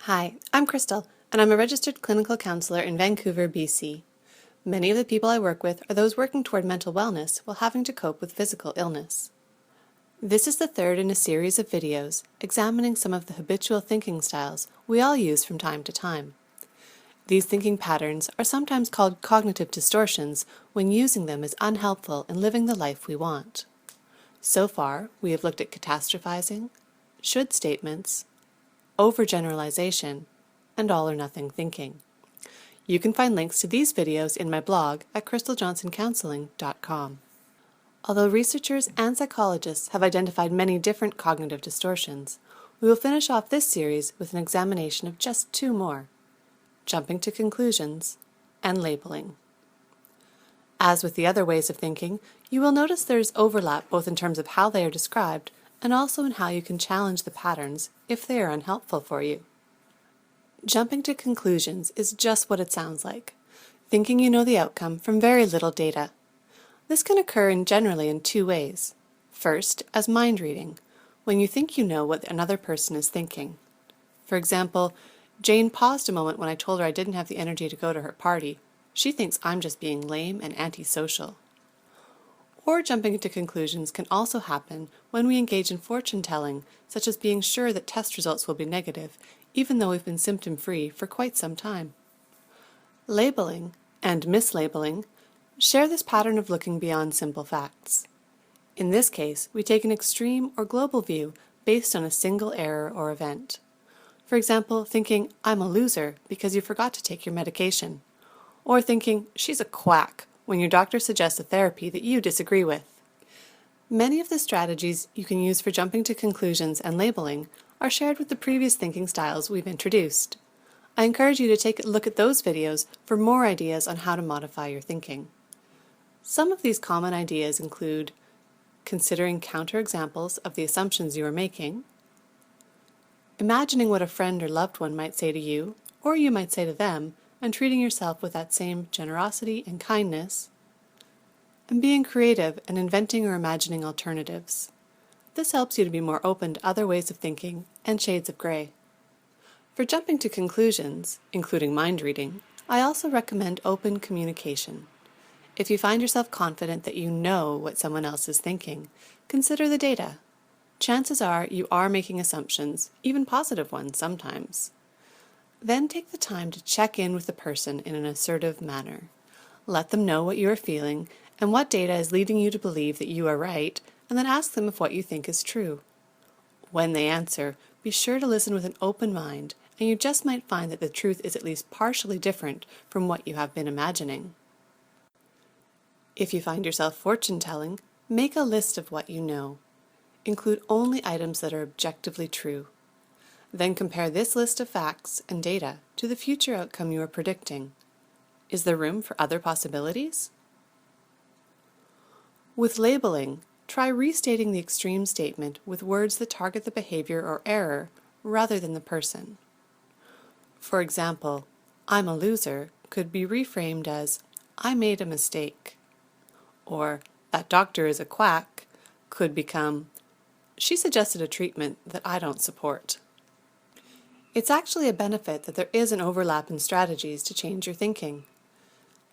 Hi, I'm Crystal, and I'm a registered clinical counselor in Vancouver, BC. Many of the people I work with are those working toward mental wellness while having to cope with physical illness. This is the third in a series of videos examining some of the habitual thinking styles we all use from time to time. These thinking patterns are sometimes called cognitive distortions when using them is unhelpful in living the life we want. So far, we have looked at catastrophizing, should statements, overgeneralization, and all-or-nothing thinking. You can find links to these videos in my blog at crystaljohnsoncounseling.com. Although researchers and psychologists have identified many different cognitive distortions, we will finish off this series with an examination of just two more: jumping to conclusions and labeling. As with the other ways of thinking, you will notice there is overlap both in terms of how they are described and also in how you can challenge the patterns if they are unhelpful for you. Jumping to conclusions is just what it sounds like, thinking you know the outcome from very little data. This can occur generally in two ways. First, as mind reading, when you think you know what another person is thinking. For example, Jane paused a moment when I told her I didn't have the energy to go to her party. She thinks I'm just being lame and antisocial. Or jumping to conclusions can also happen when we engage in fortune-telling, such as being sure that test results will be negative, even though we've been symptom-free for quite some time. Labeling and mislabeling share this pattern of looking beyond simple facts. In this case, we take an extreme or global view based on a single error or event. For example, thinking, I'm a loser because you forgot to take your medication. Or thinking, she's a quack, when your doctor suggests a therapy that you disagree with. Many of the strategies you can use for jumping to conclusions and labeling are shared with the previous thinking styles we've introduced. I encourage you to take a look at those videos for more ideas on how to modify your thinking. Some of these common ideas include considering counterexamples of the assumptions you are making, imagining what a friend or loved one might say to you, or you might say to them, and treating yourself with that same generosity and kindness, and being creative and inventing or imagining alternatives. This helps you to be more open to other ways of thinking and shades of gray. For jumping to conclusions, including mind reading, I also recommend open communication. If you find yourself confident that you know what someone else is thinking, consider the data. Chances are you are making assumptions, even positive ones sometimes. Then take the time to check in with the person in an assertive manner. Let them know what you are feeling and what data is leading you to believe that you are right, and then ask them if what you think is true. When they answer, be sure to listen with an open mind, and you just might find that the truth is at least partially different from what you have been imagining. If you find yourself fortune-telling, make a list of what you know. Include only items that are objectively true. Then compare this list of facts and data to the future outcome you are predicting. Is there room for other possibilities? With labeling, try restating the extreme statement with words that target the behavior or error rather than the person. For example, I'm a loser could be reframed as, I made a mistake. Or, that doctor is a quack could become, she suggested a treatment that I don't support. It's actually a benefit that there is an overlap in strategies to change your thinking.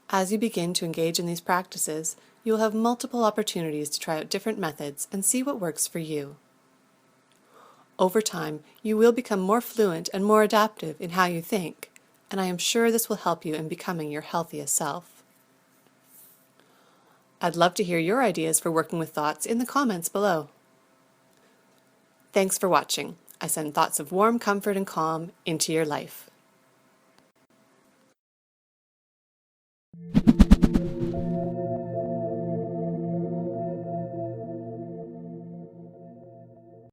As you begin to engage in these practices, you will have multiple opportunities to try out different methods and see what works for you. Over time, you will become more fluent and more adaptive in how you think, and I am sure this will help you in becoming your healthiest self. I'd love to hear your ideas for working with thoughts in the comments below. Thanks for watching. I send thoughts of warm comfort and calm into your life.